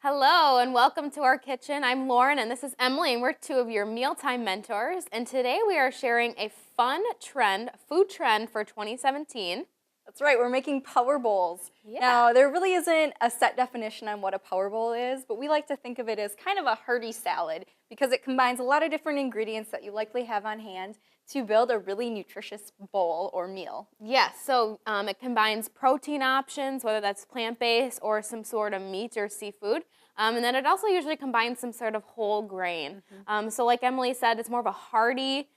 Hello and welcome to our kitchen. I'm Lauren and this is Emily and we're two of your mealtime mentors. And today we are sharing a fun food trend for 2017. That's right, we're making power bowls. Yeah. Now, there really isn't a set definition on what a power bowl is, but we like to think of it as kind of a hearty salad because it combines a lot of different ingredients that you likely have on hand to build a really nutritious bowl or meal. Yes, so it combines protein options, whether that's plant-based or some sort of meat or seafood. And then it also usually combines some sort of whole grain. So like Emily said, it's more of a hearty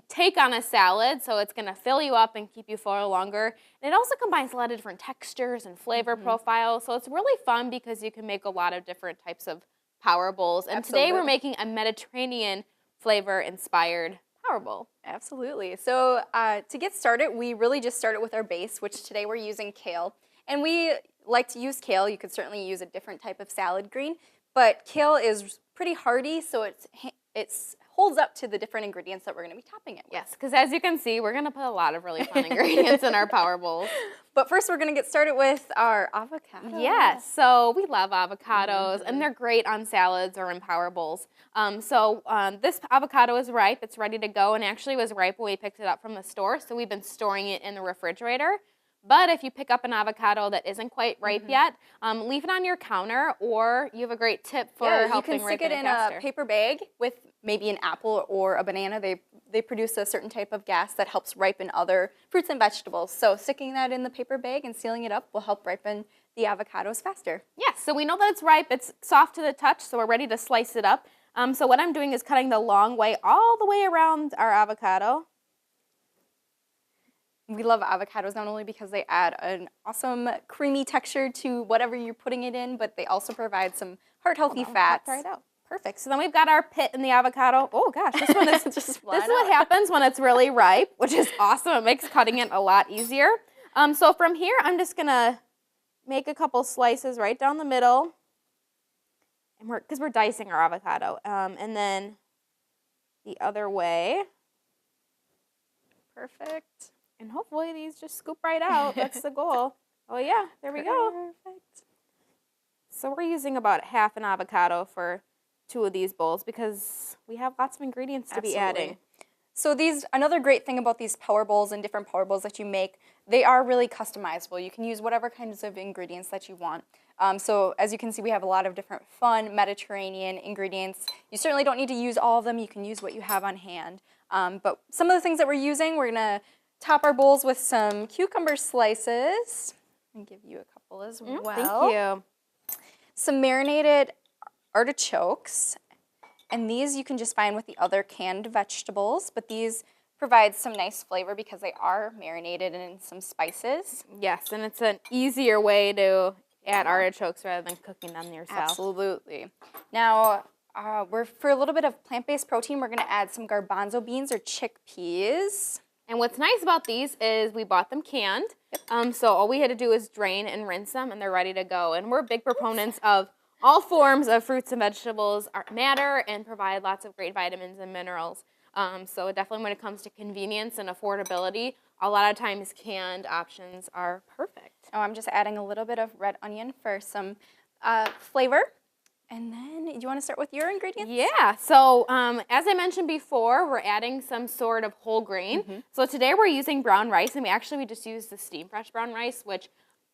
take on a salad, so it's going to fill you up and keep you full longer. And it also combines a lot of different textures and flavor profiles, so it's really fun because you can make a lot of different types of power bowls. And today we're making a Mediterranean flavor-inspired power bowl. Absolutely. So to get started, we really just started with our base, which today we're using kale. And we like to use kale. You could certainly use a different type of salad green, but kale is pretty hardy, so it's holds up to the different ingredients that we're going to be topping it with. Yes, because as you can see, we're going to put a lot of really fun ingredients in our power bowls. But first we're going to get started with our avocado. Yes, so we love avocados, and they're great on salads or in power bowls. This avocado is ripe. It's ready to go, and actually was ripe when we picked it up from the store, so we've been storing it in the refrigerator. But if you pick up an avocado that isn't quite ripe yet, leave it on your counter, or you have a great tip for helping ripen it faster. You can stick it in a paper bag with maybe an apple or a banana. They produce a certain type of gas that helps ripen other fruits and vegetables. So sticking that in the paper bag and sealing it up will help ripen the avocados faster. Yes, so we know that it's ripe. It's soft to the touch, so we're ready to slice it up. So what I'm doing is cutting the long way all the way around our avocado. We love avocados not only because they add an awesome creamy texture to whatever you're putting it in, but they also provide some heart-healthy fats. Right out. Perfect. So then we've got our pit in the avocado. Oh gosh, this one is this is what happens when it's really ripe, which is awesome. It makes cutting it a lot easier. So from here, I'm just gonna make a couple slices right down the middle, and because we're dicing our avocado, and then the other way. Perfect. And hopefully these just scoop right out. That's the goal. Oh yeah, there we go. Perfect. So we're using about half an avocado for 2 of these bowls because we have lots of ingredients to be adding. So another great thing about these power bowls and different power bowls that you make, they are really customizable. You can use whatever kinds of ingredients that you want. So as you can see, we have a lot of different fun Mediterranean ingredients. You certainly don't need to use all of them. You can use what you have on hand. But some of the things that we're using, we're going to top our bowls with some cucumber slices. I'll give you a couple as well. Thank you. Some marinated artichokes. And these you can just find with the other canned vegetables, but these provide some nice flavor because they are marinated in some spices. Yes, and it's an easier way to add artichokes rather than cooking them yourself. Absolutely. Now, for a little bit of plant-based protein, we're going to add some garbanzo beans or chickpeas. And what's nice about these is we bought them canned, so all we had to do is drain and rinse them, and they're ready to go. And we're big proponents of all forms of fruits and vegetables matter and provide lots of great vitamins and minerals. So definitely when it comes to convenience and affordability, a lot of times canned options are perfect. Oh, I'm just adding a little bit of red onion for some flavor. And then, do you want to start with your ingredients? Yeah, so as I mentioned before, we're adding some sort of whole grain. So today we're using brown rice, and we just used the steam fresh brown rice, which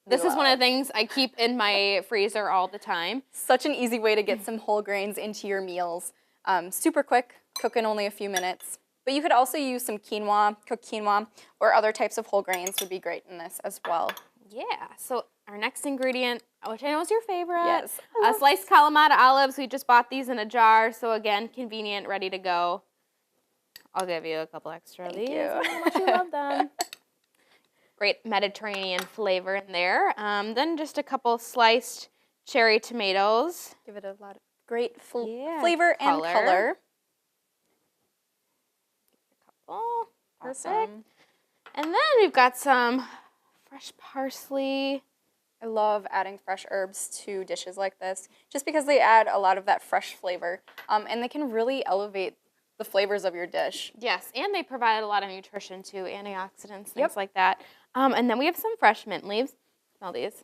this is one of the things I keep in my freezer all the time. Such an easy way to get some whole grains into your meals. Super quick, cook in only a few minutes. But you could also use some quinoa, cooked quinoa, or other types of whole grains would be great in this as well. Yeah, so our next ingredient, which I know is your favorite, yes, sliced kalamata olives. We just bought these in a jar, so again, convenient, ready to go. I'll give you a couple extra of these. Thank you. How much you love them. Great Mediterranean flavor in there. Then just a couple sliced cherry tomatoes. Give it a lot of great flavor and color. A couple. Perfect. Awesome. And then we've got some fresh parsley. I love adding fresh herbs to dishes like this just because they add a lot of that fresh flavor and they can really elevate the flavors of your dish. Yes, and they provide a lot of nutrition too, antioxidants, things like that. And then we have some fresh mint leaves. Smell these.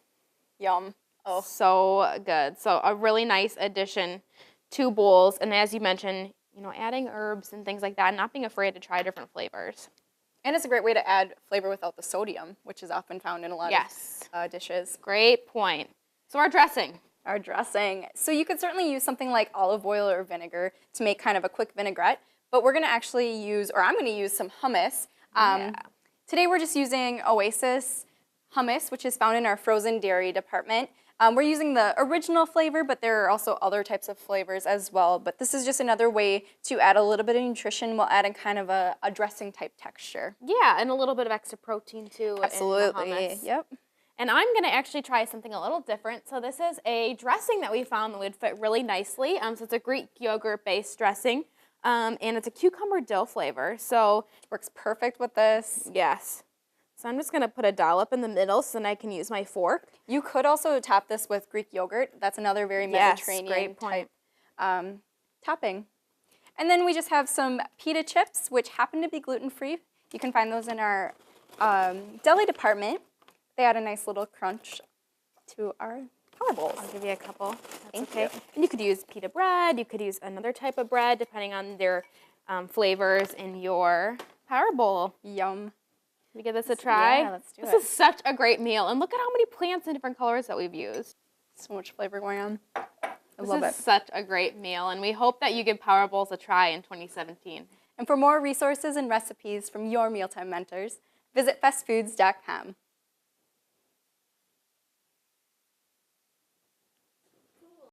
Yum. Oh. So good. So a really nice addition to bowls. And as you mentioned, you know, adding herbs and things like that, and not being afraid to try different flavors. And it's a great way to add flavor without the sodium, which is often found in a lot of dishes. Great point. So our dressing. Our dressing. So you could certainly use something like olive oil or vinegar to make kind of a quick vinaigrette, but we're going to actually use, or I'm going to use some hummus. Today we're just using Oasis hummus, which is found in our frozen dairy department. We're using the original flavor, but there are also other types of flavors as well. But this is just another way to add a little bit of nutrition while adding kind of a dressing type texture. Yeah, and a little bit of extra protein too. Absolutely. In the hummus. Yep. And I'm going to actually try something a little different. So this is a dressing that we found that would fit really nicely. So it's a Greek yogurt-based dressing, and it's a cucumber dill flavor. So Works perfect with this. yes. So I'm just going to put a dollop in the middle so then I can use my fork. You could also top this with Greek yogurt. That's another very Mediterranean great point. type topping. And then we just have some pita chips, which happen to be gluten-free. You can find those in our deli department. They add a nice little crunch to our power bowls. I'll give you a couple. That's Thank okay. you. And you could use pita bread. You could use another type of bread depending on their flavors in your power bowl. Yum. Can we give this a try? Yeah, let's do This it. is such a great meal. And look at how many plants and different colors that we've used. So much flavor going on. I This love is such a great meal. And we hope that you give power bowls a try in 2017. And for more resources and recipes from your mealtime mentors, visit festfoods.com.